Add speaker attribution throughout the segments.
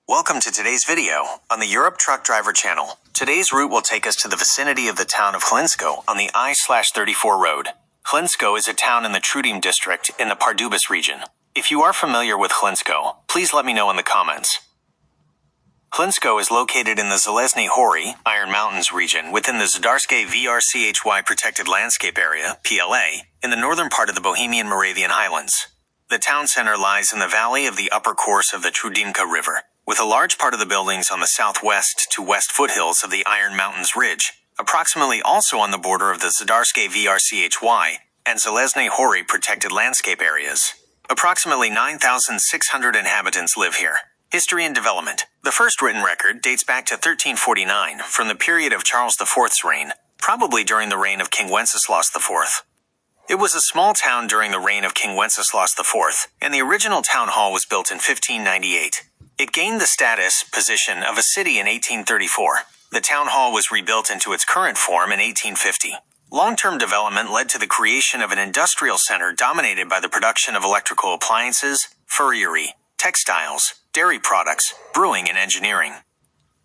Speaker 1: Welcome to today's video on the Europe Truck Driver channel. Today's route will take us to the vicinity of the town of Hlinsko on the I-34 road. Hlinsko is a town in the Chrudim district in the Pardubice region. If you are familiar with Hlinsko, please let me know in the comments. Hlinsko is located in the Železné Iron Mountains region within the Žďárské vrchy protected landscape area, PLA, in the northern part of the Bohemian-Moravian Highlands. The town center lies in the valley of the upper course of the Chrudimka River, with a large part of the buildings on the southwest to west foothills of the Iron Mountains Ridge, approximately also on the border of the Žďárské vrchy and Železné protected landscape areas. Approximately 9,600 inhabitants live here. History and development. The first written record dates back to 1349, from the period of Charles IV's reign, probably during the reign of King Wenceslas IV. It was a small town during the reign of King Wenceslas IV, and the original town hall was built in 1598. It gained the position of a city in 1834. The town hall was rebuilt into its current form in 1850. Long-term development led to the creation of an industrial center dominated by the production of electrical appliances, furriery, textiles, dairy products, brewing, and engineering.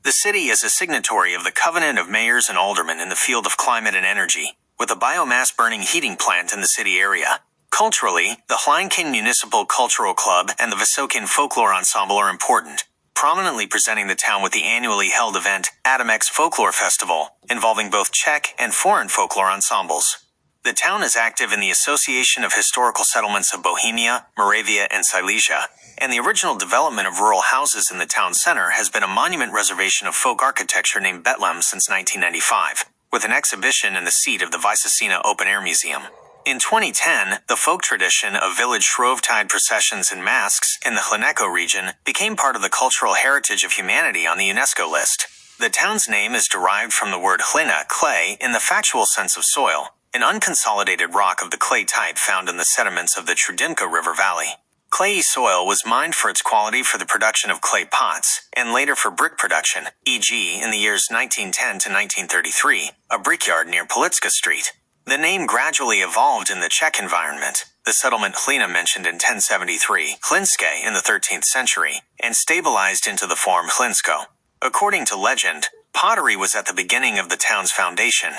Speaker 1: The city is a signatory of the Covenant of Mayors and Aldermen in the field of climate and energy, with a biomass-burning heating plant in the city area. Culturally, the Hlinsk Municipal Cultural Club and the Vysokin Folklore Ensemble are important, prominently presenting the town with the annually held event Adamex Folklore Festival, involving both Czech and foreign folklore ensembles. The town is active in the Association of Historical Settlements of Bohemia, Moravia, and Silesia, and the original development of rural houses in the town center has been a monument reservation of folk architecture named Betlem since 1995, with an exhibition in the seat of the Vysočina Open Air Museum. In 2010, the folk tradition of village Shrovetide processions and masks in the Hlinsko region became part of the cultural heritage of humanity on the UNESCO list. The town's name is derived from the word hlina, clay, in the factual sense of soil, an unconsolidated rock of the clay type found in the sediments of the Chrudimka River valley. Clayey soil was mined for its quality for the production of clay pots, and later for brick production, e.g. in the years 1910 to 1933, a brickyard near Politska Street. The name gradually evolved in the Czech environment, the settlement Hlina mentioned in 1073, Hlinské in the 13th century, and stabilized into the form Hlinsko. According to legend, pottery was at the beginning of the town's foundation.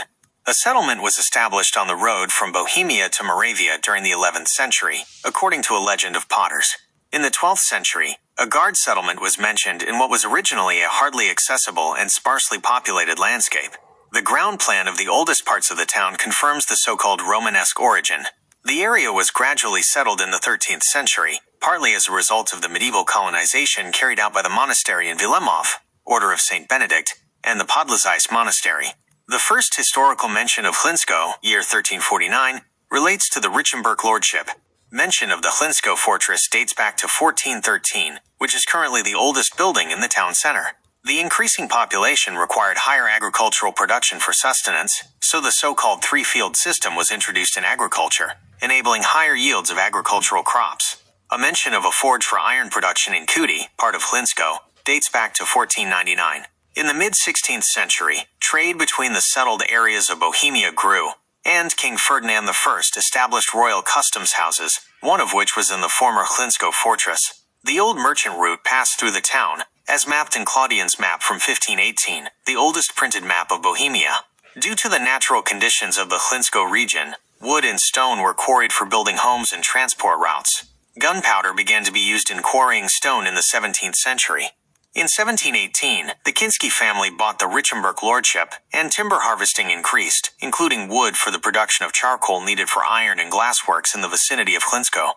Speaker 1: A settlement was established on the road from Bohemia to Moravia during the 11th century, according to a legend of potters. In the 12th century, a guard settlement was mentioned in what was originally a hardly accessible and sparsely populated landscape. The ground plan of the oldest parts of the town confirms the so-called Romanesque origin. The area was gradually settled in the 13th century, partly as a result of the medieval colonization carried out by the monastery in Vilemov, Order of St. Benedict, and the Podlazice Monastery. The first historical mention of Hlinsko, year 1349, relates to the Richenberg lordship. Mention of the Hlinsko fortress dates back to 1413, which is currently the oldest building in the town center. The increasing population required higher agricultural production for sustenance, so the so-called three-field system was introduced in agriculture, enabling higher yields of agricultural crops. A mention of a forge for iron production in Chudi, part of Hlinsko, dates back to 1499. In the mid-16th century, trade between the settled areas of Bohemia grew, and King Ferdinand I established royal customs houses, one of which was in the former Hlinsko fortress. The old merchant route passed through the town, as mapped in Claudian's map from 1518, the oldest printed map of Bohemia. Due to the natural conditions of the Hlinsko region, wood and stone were quarried for building homes and transport routes. Gunpowder began to be used in quarrying stone in the 17th century. In 1718, the Kinsky family bought the Richenberg lordship, and timber harvesting increased, including wood for the production of charcoal needed for iron and glassworks in the vicinity of Hlinsko.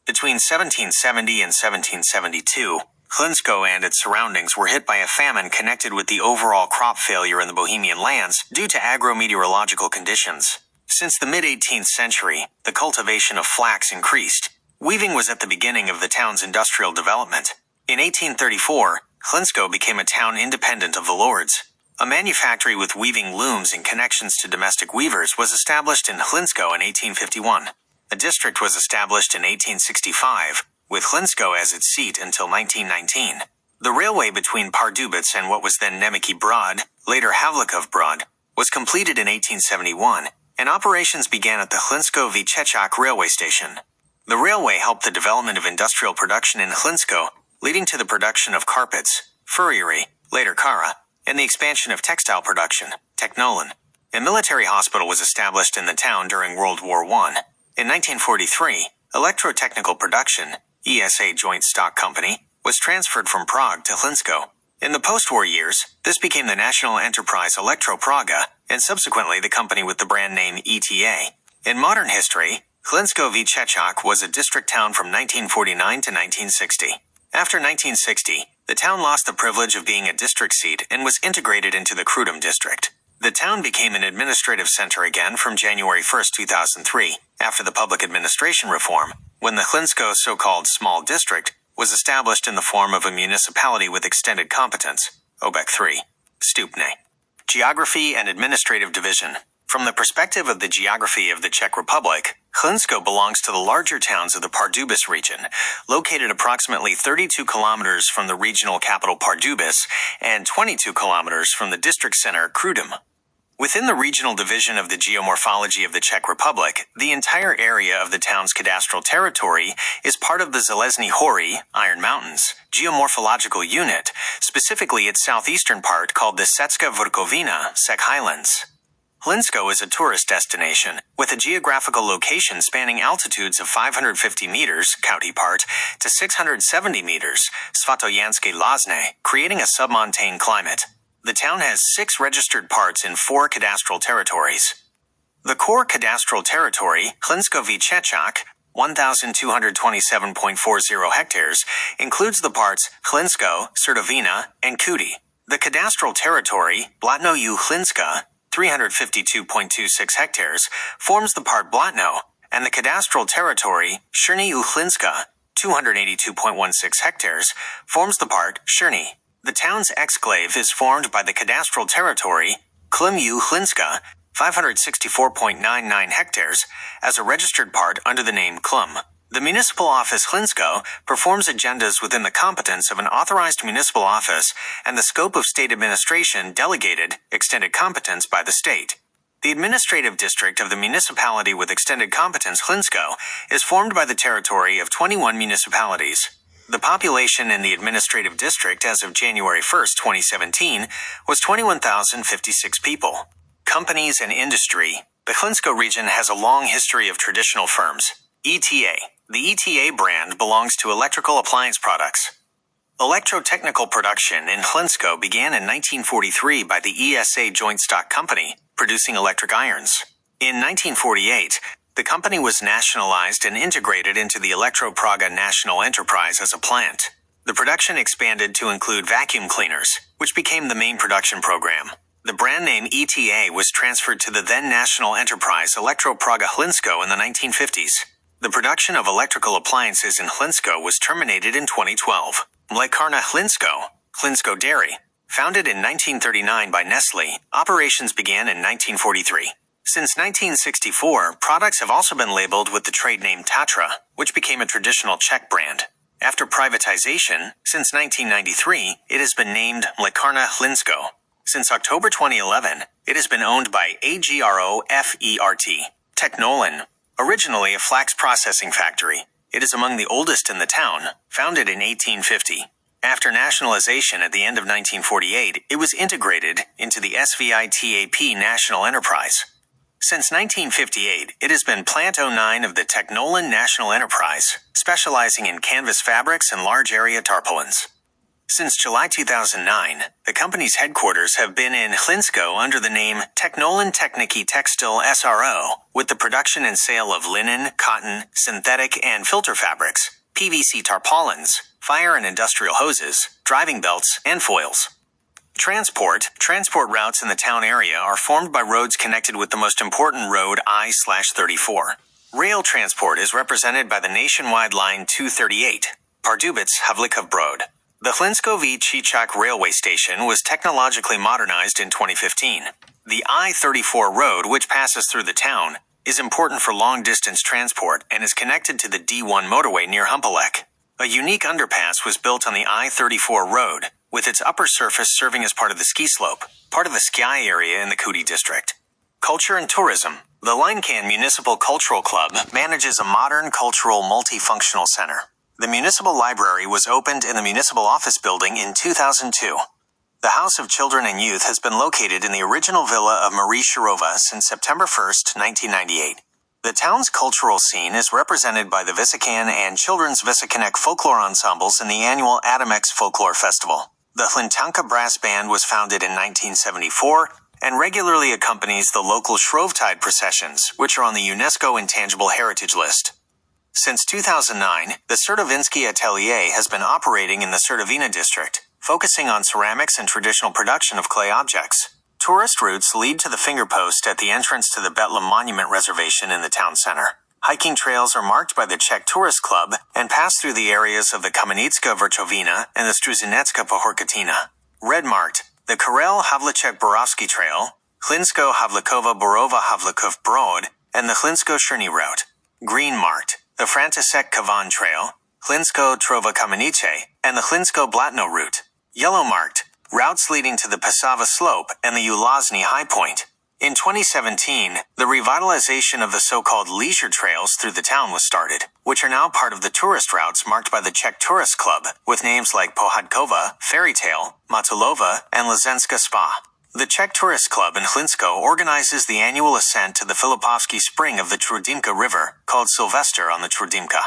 Speaker 1: Between 1770 and 1772, Hlinsko and its surroundings were hit by a famine connected with the overall crop failure in the Bohemian lands due to agrometeorological conditions. Since the mid-18th century, the cultivation of flax increased. Weaving was at the beginning of the town's industrial development. In 1834, Hlinsko became a town independent of the lords. A manufactory with weaving looms and connections to domestic weavers was established in Hlinsko in 1851. A district was established in 1865, with Hlinsko as its seat until 1919. The railway between Pardubice and what was then Nemiki Brod, later Havlikov Brod, was completed in 1871, and operations began at the Hlinsko Vychechak railway station. The railway helped the development of industrial production in Hlinsko, leading to the production of carpets, furrieri, later Kara, and the expansion of textile production, Technolan. A military hospital was established in the town during World War I. In 1943, Electrotechnical Production, ESA Joint Stock Company, was transferred from Prague to Hlinsko. In the post-war years, this became the national enterprise Elektro-Praga, and subsequently the company with the brand name ETA. In modern history, Hlinsko Čech was a district town from 1949 to 1960. After 1960, the town lost the privilege of being a district seat and was integrated into the Chrudim district. The town became an administrative center again from January 1, 2003, after the public administration reform, when the Hlinsko so-called small district was established in the form of a municipality with extended competence, OBEC 3. Stupne. Geography and Administrative Division. From the perspective of the geography of the Czech Republic, Hlinsko belongs to the larger towns of the Pardubice region, located approximately 32 kilometers from the regional capital Pardubice and 22 kilometers from the district center Chrudim. Within the regional division of the geomorphology of the Czech Republic, the entire area of the town's cadastral territory is part of the Železné Hory, Iron Mountains, geomorphological unit, specifically its southeastern part called the Česká vrchovina, Czech Highlands. Hlinsko is a tourist destination, with a geographical location spanning altitudes of 550 meters, Kauty part, to 670 meters, Svatojanské Lázně, creating a submontane climate. The town has 6 registered parts in 4 cadastral territories. The core cadastral territory, Hlinsko Čech, 1,227.40 hectares, includes the parts Hlinsko, Srdovina, and Chudi. The cadastral territory, Blatno u Hlinska, 352.26 hectares, forms the part Blatno, and the cadastral territory, Černý u Hlinska, 282.16 hectares, forms the part Černý. The town's exclave is formed by the cadastral territory, Klim u Hlinska, 564.99 hectares, as a registered part under the name Klim. The municipal office Hlinsko performs agendas within the competence of an authorized municipal office and the scope of state administration delegated, extended competence by the state. The administrative district of the municipality with extended competence Hlinsko is formed by the territory of 21 municipalities. The population in the administrative district as of January 1, 2017, was 21,056 people. Companies and industry. The Hlinsko region has a long history of traditional firms. ETA. The ETA brand belongs to electrical appliance products. Electrotechnical production in Hlinsko began in 1943 by the ESA Joint Stock Company, producing electric irons. In 1948, the company was nationalized and integrated into the Elektro-Praga National Enterprise as a plant. The production expanded to include vacuum cleaners, which became the main production program. The brand name ETA was transferred to the then national enterprise Elektro-Praga Hlinsko in the 1950s. The production of electrical appliances in Hlinsko was terminated in 2012. Mlékárna Hlinsko, Hlinsko Dairy, founded in 1939 by Nestlé, operations began in 1943. Since 1964, products have also been labeled with the trade name Tatra, which became a traditional Czech brand. After privatization, since 1993, it has been named Mlékárna Hlinsko. Since October 2011, it has been owned by AGROFERT. Technolan, originally a flax processing factory, it is among the oldest in the town, founded in 1850. After nationalization at the end of 1948, it was integrated into the SVITAP national enterprise. Since 1958, it has been Plant 09 of the Technolan National Enterprise, specializing in canvas fabrics and large area tarpaulins. Since July 2009, the company's headquarters have been in Hlinsko under the name Technolan Techniky Textil SRO, with the production and sale of linen, cotton, synthetic, and filter fabrics, PVC tarpaulins, fire and industrial hoses, driving belts, and foils. Transport routes in the town area are formed by roads connected with the most important road I/34. Rail transport is represented by the nationwide line 238, Pardubice-Havlíkov-Brod. The Hlinsko Čech railway station was technologically modernized in 2015. The I-34 road, which passes through the town, is important for long-distance transport and is connected to the D1 motorway near Humpolek. A unique underpass was built on the I-34 road, with its upper surface serving as part of the ski slope, part of the ski area in the Chudi district. Culture and tourism. The Hlinkan Municipal Cultural Club manages a modern cultural multifunctional center. The municipal library was opened in the municipal office building in 2002. The House of Children and Youth has been located in the original villa of Marie Shirova since September 1, 1998. The town's cultural scene is represented by the Vysokan and Children's Vysokanek folklore ensembles in the annual Adamex Folklore Festival. The Hlinska Brass Band was founded in 1974 and regularly accompanies the local Shrovetide processions, which are on the UNESCO Intangible Heritage List. Since 2009, the Čertovinsky Atelier has been operating in the Čertovina district, focusing on ceramics and traditional production of clay objects. Tourist routes lead to the finger post at the entrance to the Betlem Monument Reservation in the town center. Hiking trails are marked by the Czech Tourist Club and pass through the areas of the Kamenická Vrchovina and the Struzinecká Pohorkatina. Red-marked, the Karel Havlicek Borovsky Trail, Hlinsko Havlikova Borova Havlikov Brod, and the Hlinsko Cherny Route. Green-marked, the František Kavan Trail, Hlinsko Trova Kamenice, and the Hlinsko Blatno Route. Yellow-marked, routes leading to the Pasava Slope and the Ulazny High Point. In 2017, the revitalization of the so-called leisure trails through the town was started, which are now part of the tourist routes marked by the Czech Tourist Club, with names like Pohádkova, Fairytale, Matulova, and Lazenska Spa. The Czech Tourist Club in Hlinsko organizes the annual ascent to the Filipovsky Spring of the Chrudimka River, called Sylvester on the Chrudimka.